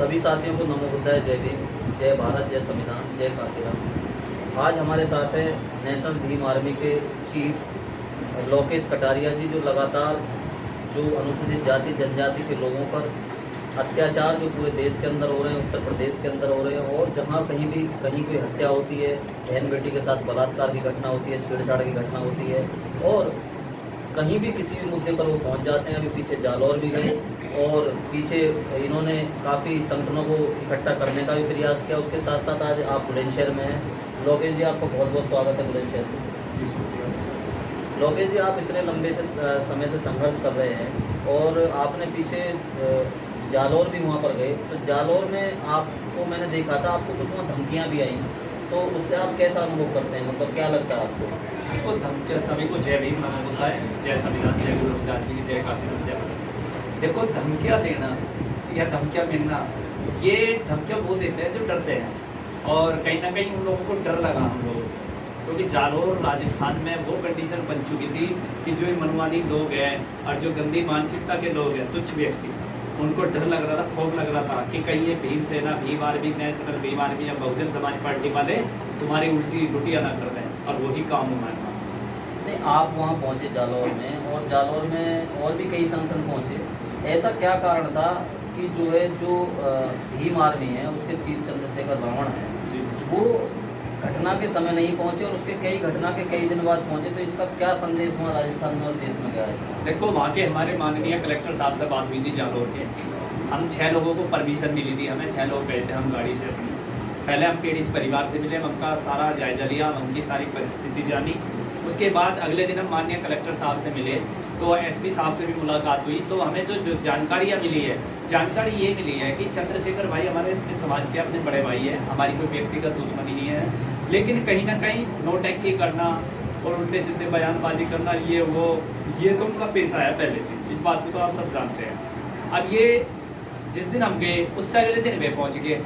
सभी साथियों को नमो बुद्धाय, जय भीम, जय भारत, जय संविधान, जय काशीराम। आज हमारे साथ है नेशनल भीम आर्मी के चीफ लोकेश कटारिया जी, जो लगातार जो अनुसूचित जाति जनजाति के लोगों पर अत्याचार जो पूरे देश के अंदर हो रहे हैं, उत्तर प्रदेश के अंदर हो रहे हैं, और जहाँ कहीं भी कहीं कोई हत्या होती है, बहन बेटी के साथ बलात्कार की घटना होती है, छेड़छाड़ की घटना होती है, और कहीं भी किसी भी मुद्दे पर वो पहुंच जाते हैं। अभी पीछे जालौर भी गए और पीछे इन्होंने काफ़ी संगठनों को इकट्ठा करने का भी प्रयास किया। उसके साथ साथ आज आप बुलंदशहर में हैं। लोकेश जी, आपका बहुत बहुत स्वागत है बुलंदशहर में। लोकेश जी, आप इतने लंबे से समय से संघर्ष कर रहे हैं और आपने पीछे जालौर भी वहाँ पर गए, तो जालौर में आपको मैंने देखा था, आपको कुछ वहाँ धमकियाँ भी आई, तो उससे आप कैसा अनुभव करते हैं, मतलब क्या लगता है आपको? देखो, धमकियाँ सभी को जय भीम नमो बुद्धाय, जय संविधान, जय गुरु रविदास जी की, जय काशीराम, जय भारत। देखो, धमकियाँ देना या धमकियाँ मिलना, ये धमकियाँ वो देते हैं जो डरते हैं, और कहीं ना कहीं उन लोगों को डर लगा हम लोगों से, क्योंकि जालौर राजस्थान में वो कंडीशन बन चुकी थी कि जो मनवादी लोग हैं और जो गंदी मानसिकता के लोग हैं, तुच्छ व्यक्ति, उनको डर लग रहा था, खौफ लग रहा था कि कहीं ये भीम सेना, Bhim army, national Bhim army या बहुजन समाज पार्टी वाले तुम्हारी उल्टी लुटिया ना कर दें, और वही काम हमारा। नहीं, आप वहाँ पहुँचे जालौर में, और जालौर में और भी कई संगठन पहुँचे। ऐसा क्या कारण था कि जो है जो भीम आर्मी है, उसके चीफ चंद्रशेखर रावण है, वो घटना के समय नहीं पहुँचे और उसके घटना के कई दिन बाद पहुँचे? तो इसका क्या संदेश वहाँ राजस्थान में और देश में गया है इसका? देखो, वहाँ के हमारे माननीय कलेक्टर साहब से बात हुई थी जालौर के। हम 6 लोगों को परमिशन मिली थी, हमें 6 लोग गए थे हम गाड़ी से अपनी। पहले हम पीड़ित परिवार से मिले, हम उनका सारा जायजा लिया, उनकी सारी परिस्थिति जानी। उसके बाद अगले दिन हम माननीय कलेक्टर साहब से मिले, तो एसपी साहब से भी मुलाकात हुई। तो हमें जो जानकारियाँ मिली है, जानकारी ये मिली है कि चंद्रशेखर भाई हमारे अपने समाज के अपने बड़े भाई हैं, हमारी कोई व्यक्तिगत दुश्मनी नहीं है, लेकिन कहीं ना कहीं नोटंकी करना और उल्टे सीधे बयानबाजी करना, ये तो उनका पेशा है पहले से, इस बात को तो आप सब जानते हैं। अब ये जिस दिन हम गए, उससे अगले दिन वे पहुँच गए।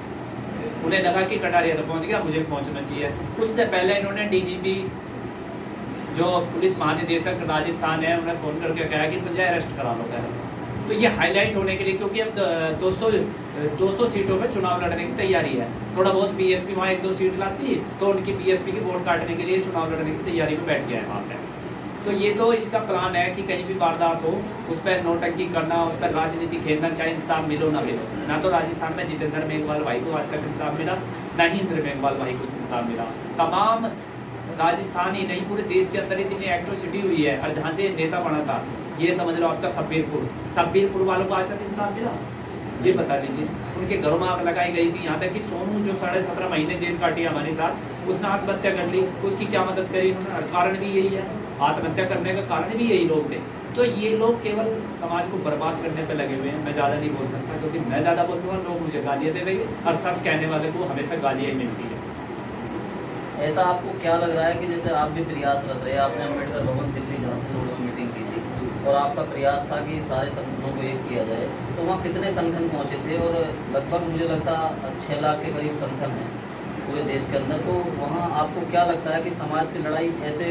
उन्हें लगा कि कटारिया तो पहुँच गया, मुझे पहुँचना चाहिए। उससे पहले इन्होंने डीजीपी, जो पुलिस महानिदेशक राजस्थान है, उन्हें फ़ोन करके कहा कि मुझे अरेस्ट करा लो। तो ये हाईलाइट होने के लिए, क्योंकि अब 200 सीटों में चुनाव लड़ने की तैयारी है। थोड़ा बहुत बीएसपी वहाँ 1-2 सीट लाती, तो उनकी बीएसपी की वोट काटने के लिए चुनाव लड़ने की तैयारी में बैठ गया है वहाँ पे। तो ये तो इसका प्लान है कि कहीं भी वारदात हो, उस पर नोटंकी करना, उस पर राजनीति खेलना, चाहे इंसाफ मिलो ना मिलो। ना तो राजस्थान में जितेंद्र मेघवाल भाई को आज तक इंसाफ मिला, ना ही इंद्र मेघवाल भाई को इंसाफ मिला। तमाम राजस्थान ही नहीं, पूरे देश के अंदर इतनी एट्रोसिटी हुई है, और जहाँ से नेता बना था, ये समझ लो आपका सब्बीरपुर वालों को आज तक इंसाफ मिला? ये बता दीजिए। उनके घरों में आग लगाई गई थी, यहाँ तक कि सोनू जो 17.5 महीने जेल काटी हमारे साथ, उसने आत्महत्या कर ली। उसकी क्या मदद करी उन्होंने? कारण भी यही है, आत्महत्या करने का कारण भी यही लोग थे। तो ये लोग केवल समाज को बर्बाद करने पे लगे हुए हैं। मैं ज़्यादा नहीं बोल सकता, क्योंकि मैं ज़्यादा बोलूँगा लोग मुझे गालियाँ दे रही है, और सच कहने वाले को हमेशा गालियाँ ही मिलती है। ऐसा आपको क्या लग रहा है कि जैसे आप भी प्रयासरत रहे, आपने अम्बेडकर भवन दिल्ली झांसी रोड में मीटिंग की थी, और आपका प्रयास था कि सारे संगठनों को एक किया जाए, तो वहाँ कितने संगठन पहुँचे थे? और लगभग मुझे लगता 6 लाख के करीब संगठन हैं पूरे देश के अंदर। तो वहाँ आपको क्या लगता है कि समाज की लड़ाई ऐसे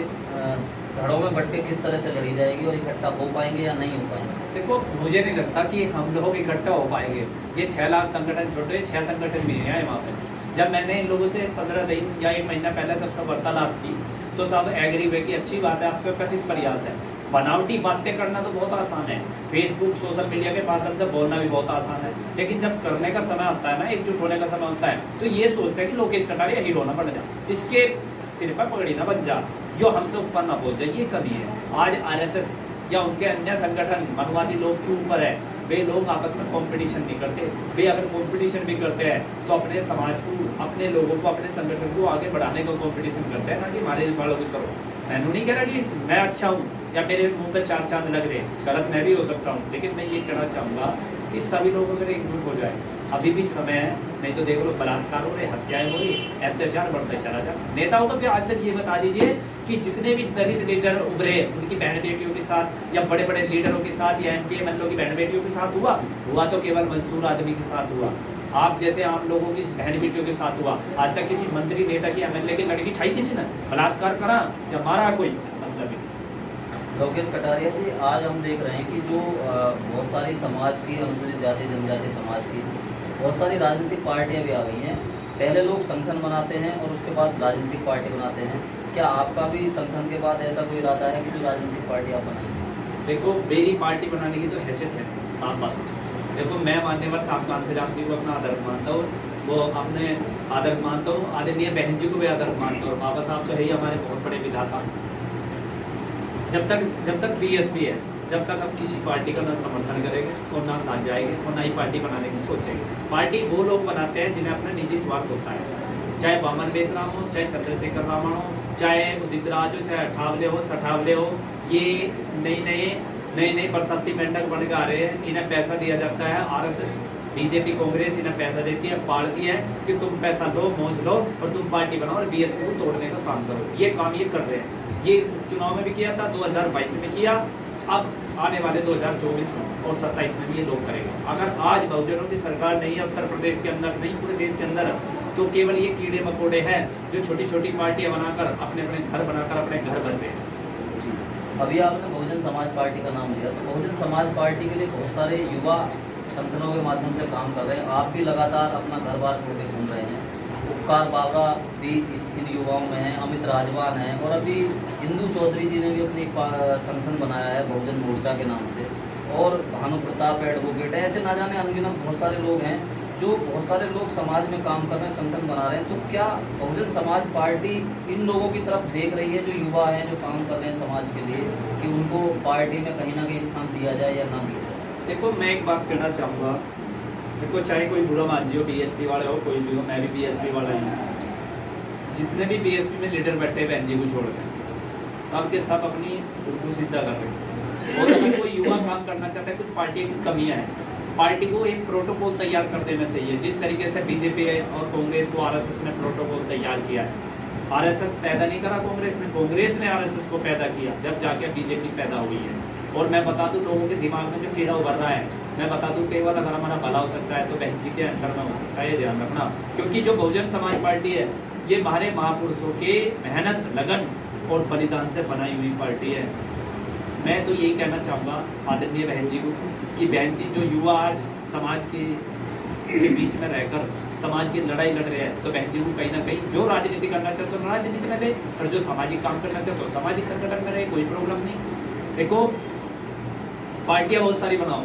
धड़ों में बट के किस तरह से लड़ी जाएगी, और इकट्ठा हो पाएंगे या नहीं हो पाएंगे? देखो, मुझे नहीं लगता कि हम लोग इकट्ठा हो पाएंगे। ये 6 लाख संगठन छोटे, 6 संगठन भी हैं वहाँ पे। जब मैंने इन लोगों से 15 दिन या 1 महीना पहले सबसे वार्तालाप की, तो सब एग्री हुए कि अच्छी बात है, आपका कथित प्रयास है। बनावटी बातें करना तो बहुत आसान है, फेसबुक सोशल मीडिया के माध्यम से बोलना भी बहुत आसान है, लेकिन जब करने का समय आता है ना, एकजुट होने का समय होता है, तो ये सोचते हैं कि लोकेश कटारिया हीरो ना बन जा, इसके सिर पर पगड़ी ना बन जा, जो हमसे ऊपर ना बोल जाए। ये कमी है। आज आरएसएस या उनके अन्य संगठन मनवादी लोग के ऊपर है, वे लोग आपस में कंपटीशन नहीं करते। वे अगर कंपटीशन भी करते हैं तो अपने समाज को, अपने लोगों को, अपने संगठन को आगे बढ़ाने का कंपटीशन करते हैं, ना कि हमारे वालों की करो। मैं नहीं कह रहा कि मैं अच्छा हूँ या मेरे मुंह पे 4 चांद लग रहे, गलत मैं भी हो सकता हूँ, लेकिन मैं ये कहना चाहूँगा कि सभी लोग अगर एकजुट हो जाए, अभी भी समय है। नहीं तो देख लो, बलात्कार हो रहे, हत्याएं हो रही, अत्याचार बढ़ता चला जाए। नेताओं को भी आज तक ये बता दीजिए कि जितने भी दलित लीडर उभरे, उनकी बहन बेटियों के साथ या बड़े बड़े लीडरों के साथ या एमपी एमएलए की बहन बेटियों के साथ हुआ तो केवल मजदूर आदमी के साथ हुआ। आप जैसे आम लोगों की बहन बेटियों के साथ हुआ। आज तक किसी मंत्री, नेता की, एमएलए की लड़की छाई किसी ने बलात्कार करा या मारा कोई? मतलब लोकेश कटारिया जी, आज हम देख रहे हैं कि जो बहुत सारी समाज की, अनुसूचित जाति जनजाति समाज की बहुत सारी राजनीतिक पार्टियां भी आ गई हैं। पहले लोग संगठन बनाते हैं और उसके बाद राजनीतिक पार्टी बनाते हैं। क्या आपका भी संगठन के बाद ऐसा कोई इरादा है कि जो राजनीतिक पार्टी आप बनाएंगे? देखो, मेरी पार्टी बनाने की तो हैसियत है, साफ बात। देखो, मैं मान्यवर साहब कांसीराम जी को अपना आदर्श मानता हूँ, वो अपने आदर्श मानता हूँ, आदरणीय बहन जी को भी आदर्श मानता हूँ, और बाबा साहब तो है ही हमारे बहुत बड़े विधाता। जब तक बीएसपी है, जब तक हम किसी पार्टी का ना समर्थन करेंगे और ना साथ जाएंगे और ना ही पार्टी बनाने की सोचेंगे। पार्टी वो लोग बनाते हैं जिन्हें अपना निजी स्वार्थ होता है, चाहे वामन बेसराम हो, चाहे चंद्रशेखर रावण हो, चाहे उदित राज हो, चाहे अठावले हो, सठावले हो। ये नए बरसाती मेंढक बन के आ रहे हैं, इन्हें पैसा दिया जाता है। आरएसएस, बीजेपी, कांग्रेस इन्हें पैसा देती है, पालती है कि तुम पैसा लो, मौज लो और तुम पार्टी बनाओ और बीएसपी को तोड़ने का काम करो। ये काम ये कर रहे हैं। ये चुनाव में भी किया था, 2022 में किया, अब आने वाले 2024 और 27 में भी ये लोग करेंगे। अगर आज बहुजनों की सरकार नहीं है उत्तर प्रदेश के अंदर, नहीं पूरे देश के अंदर, तो केवल ये कीड़े मकोड़े हैं जो छोटी छोटी पार्टियां बनाकर अपने घर बनाकर अपने घर बन रहे हैं। अभी आपने बहुजन समाज पार्टी का नाम लिया, तो बहुजन समाज पार्टी के लिए बहुत सारे युवा संगठनों के माध्यम से काम कर रहे हैं। आप भी लगातार अपना घर बार छोड़ के घूम रहे हैं। उपकार बावरा भी इन युवाओं में हैं, अमित राजवान हैं, और अभी इंदू चौधरी जी ने भी अपनी संगठन बनाया है बहुजन मोर्चा के नाम से, और भानु प्रताप एडवोकेट है। ऐसे ना जाने अनगिनत बहुत सारे लोग हैं जो बहुत सारे लोग समाज में काम कर रहे हैं, संगठन बना रहे हैं। तो क्या बहुजन समाज पार्टी इन लोगों की तरफ देख रही है, जो युवा हैं, जो काम कर रहे हैं समाज के लिए, कि उनको पार्टी में कहीं ना कहीं स्थान दिया जाए या ना दिया जाए? देखो, मैं एक बात कहना चाहूँगा। देखो, चाहे कोई बुरा मान जी हो, बीएसपी वाले हो, कोई भी हो, मैं भी बीएसपी वाला ही हूँ। जितने भी बीएसपी में लीडर बैठे बहन जी को छोड़ के, सब के सब अपनी उर्दू सीधा कर रहे हैं। और अगर कोई युवा काम करना चाहता है, कुछ पार्टियों की कमियाँ हैं, पार्टी को एक प्रोटोकॉल तैयार कर देना चाहिए। जिस तरीके से बीजेपी और कांग्रेस को आरएसएस ने प्रोटोकॉल तैयार किया है। आरएसएस पैदा नहीं करा कांग्रेस ने आरएसएस को पैदा किया, जब जाके बीजेपी पैदा हुई है। और मैं बता दूं, लोगों के दिमाग में जो कीड़ा उभर रहा है, मैं बता दूं, केवल अगर हमारा भला हो सकता है तो बहन जी के अंडर में हो सकता है, ये ध्यान रखना। क्योंकि जो बहुजन समाज पार्टी है, ये हमारे महापुरुषों के मेहनत, लगन और बलिदान से बनाई हुई पार्टी है। मैं तो यही कहना चाहूँगा आदरणीय बहन जी को कि बहन जी, जो युवा आज समाज के बीच में रहकर समाज की लड़ाई लड़ रहे हैं, तो बहन जी को कहीं ना कहीं जो राजनीति करना चाहते हो राजनीति में ले, और जो सामाजिक काम करना चाहते हो सामाजिक संगठन में रहे, कोई प्रॉब्लम नहीं। देखो, पार्टियां बहुत सारी बनाओ,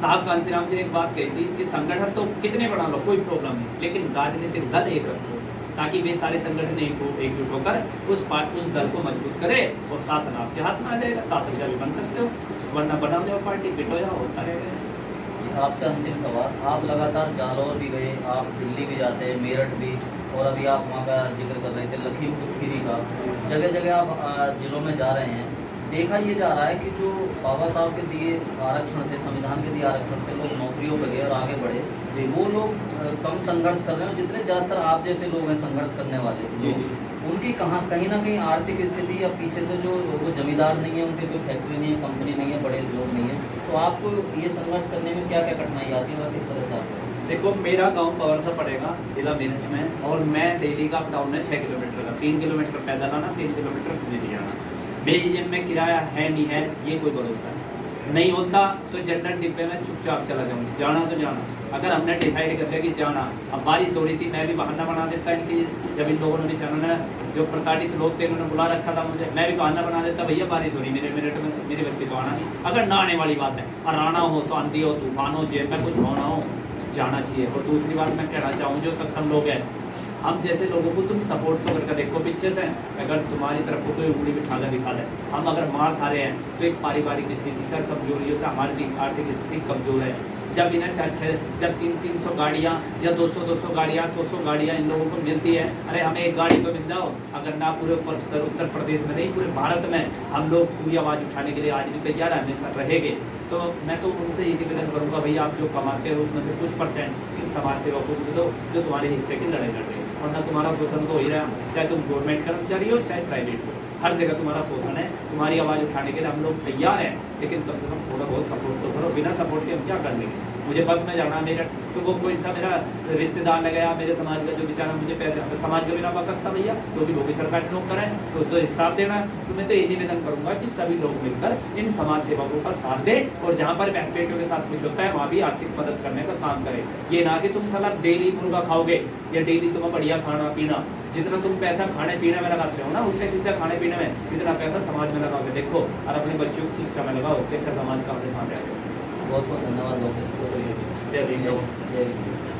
साहब कांसीराम जी ने एक बात कही थी कि संगठन तो कितने बना लो, कोई प्रॉब्लम नहीं, लेकिन राजनीतिक दल एक रखो, ताकि वे सारे संगठन एकजुट होकर उस दल को मजबूत करे और शासन आपके हाथ में आ जाएगा। शासन का भी बन सकते हो, वरना बना जाओ पार्टी, बिटो जाओ, होता रहेगा। आपसे अंतिम सवाल, आप लगातार जालौर भी गए, आप दिल्ली भी जाते हैं, मेरठ भी, और अभी आप वहाँ का जिक्र कर रहे थे लखीमपुर खीरी का, जगह जगह आप जिलों में जा रहे हैं। देखा ये जा रहा है कि जो बाबा साहब के दिए आरक्षण से, संविधान के दिए आरक्षण से लोग नौकरियों पर गए और आगे बढ़े, वो लोग कम संघर्ष कर रहे हैं। जितने ज़्यादातर आप जैसे लोग हैं संघर्ष करने वाले, उनकी कहीं ना कहीं आर्थिक स्थिति या पीछे से जो वो जमींदार नहीं है, उनकी कोई फैक्ट्री नहीं है, कंपनी नहीं है, बड़े लोग नहीं है, तो आपको ये संघर्ष करने में क्या क्या कठिनाई आती है और किस तरह से आप? देखो, मेरा गांव पवरसा पड़ेगा, जिला मेरठ में, और मैं डेली का अप डाउन है 6 किलोमीटर का, 3 किलोमीटर पैदल आना, 3 किलोमीटर दिल्ली आना। मेरी जेब में किराया है नहीं है, ये कोई भरोसा नहीं होता, तो जनरल डिब्बे में चुपचाप चला जाऊँ, जाना तो जाना। अगर हमने डिसाइड कर लिया कि जाना, अब बारिश हो रही थी, मैं भी बहाना बना देता इनकी, जब इन लोगों ने चलना, जो प्रताड़ित लोग थे इन्होंने बुला रखा था मुझे, मैं भी बहाना बना देता, भैया बारिश हो रही मेरठ में, मेरे बस की तो आना नहीं। अगर ना आने वाली बात है, और आना हो तो आंधी हो, तूफान हो, जेब में कुछ होना हो, जाना चाहिए। और दूसरी बात मैं कहना चाहूँ, जो सक्षम लोग हैं, हम जैसे लोगों को तुम सपोर्ट तो करके देखो पीछे से, अगर तुम्हारी तरफ को कोई उंगली बिठाकर दिखा दे, हम अगर मार खा रहे हैं तो एक पारिवारिक स्थिति से कमजोरियों से हमारी आर्थिक स्थिति कमजोर है। जब इन्हें जब 300 गाड़ियाँ या 200 गाड़ियाँ 100 गाड़ियाँ इन लोगों को मिलती है, अरे हमें एक गाड़ी तो मिल जाओ। अगर ना पूरे उत्तर प्रदेश में नहीं, पूरे भारत में हम लोग पूरी आवाज़ उठाने के लिए आज भी तैयार है, हमेशा रहेंगे। तो मैं तो उनसे ये निवेदन करूँगा, भैया आप जो कमाते हो उसमें से कुछ % इन समाज सेवकों को दो, जो तुम्हारे हिस्से की लड़ाई लड़ रहे हैं। और ना तुम्हारा शोषण तो हो ही रहा, चाहे तुम गवर्नमेंट कर्मचारी हो चाहे प्राइवेट हो, हर जगह तुम्हारा शोषण है। तुम्हारी आवाज़ उठाने के लिए हम लोग तैयार हैं, लेकिन कम से कम थोड़ा बहुत सपोर्ट तो करो। बिना सपोर्ट के हम क्या कर लेंगे? मुझे बस में जाना मेरा, तो वो कोई सा मेरा रिश्तेदार लग गया मेरे समाज का जो बेचारा मुझे पैसे समाज का बिना वापस था भैया, तो भी वो भी सरकारी नौकर है, तो हिसाब देना। तो मैं तो ये निवेदन करूंगा कि सभी लोग मिलकर इन समाज सेवकों का साथ दें और जहाँ पर बहन बेटियों के साथ कुछ होता है वहाँ भी आर्थिक मदद करने का काम करें। ये ना कि तुम साला डेली मुर्गा खाओगे या डेली तुम्हें बढ़िया खाना पीना, जितना तुम पैसा खाने पीने में लगाते हो ना उतने सीधा खाने पीने में, इतना पैसा समाज में लगाओगे देखो, और अपने बच्चों की शिक्षा में लगाओ, देखकर समाज का ध्यान रखें। बहुत बहुत धन्यवाद लोकेश। जय भीम। जय भीम।